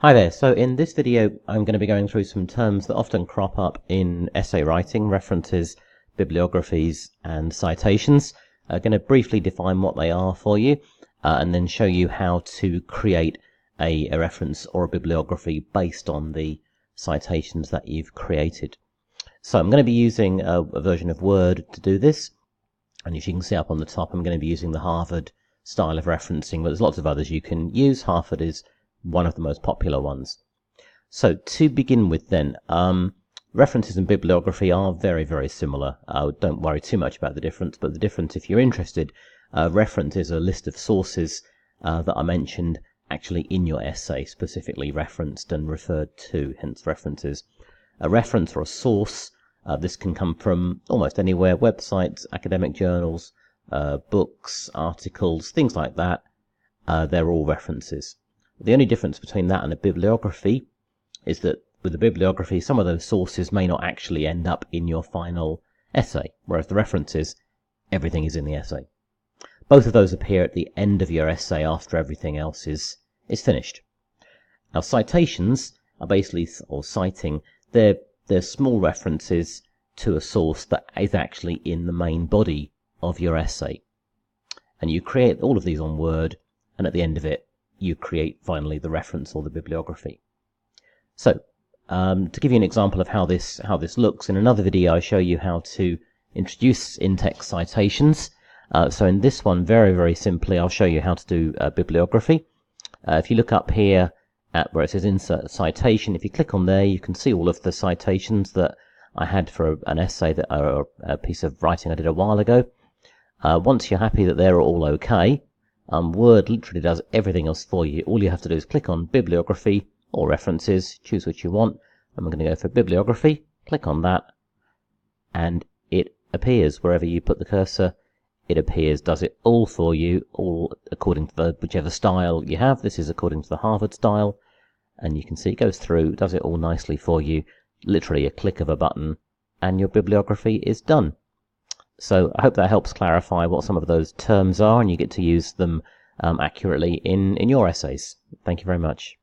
Hi there, so in this video I'm going to be going through some terms that often crop up in essay writing, references, bibliographies and citations. I'm going to briefly define what they are for you and then show you how to create a reference or a bibliography based on the citations that you've created. So I'm going to be using a version of Word to do this, and as you can see up on the top I'm going to be using the Harvard style of referencing, but there's lots of others you can use. Harvard is one of the most popular ones. So to begin with then, references and bibliography are very, very similar. Don't worry too much about the difference, but the difference, if you're interested, reference is a list of sources that are mentioned actually in your essay, specifically referenced and referred to, hence references. A reference or a source, this can come from almost anywhere, websites, academic journals, books, articles, things like that. They're all references. The only difference between that and a bibliography is that with a bibliography, some of those sources may not actually end up in your final essay, whereas the references, everything is in the essay. Both of those appear at the end of your essay after everything else is finished. Now, citations are basically, or citing, they're small references to a source that is actually in the main body of your essay. And you create all of these on Word, and at the end of it, you create finally the reference or the bibliography. So, to give you an example of how this looks, in another video I show you how to introduce in-text citations. So in this one, very, very simply, I'll show you how to do bibliography. If you look up here at where it says Insert Citation, if you click on there, you can see all of the citations that I had for an essay or a piece of writing I did a while ago. Once you're happy that they're all okay, Word literally does everything else for you. All you have to do is click on Bibliography or References, choose what you want, and we're going to go for Bibliography, click on that, and it appears wherever you put the cursor. It appears, does it all for you, all according to whichever style you have. This is according to the Harvard style, and you can see it goes through, does it all nicely for you, literally a click of a button, and your bibliography is done. So I hope that helps clarify what some of those terms are, and you get to use them accurately in your essays. Thank you very much.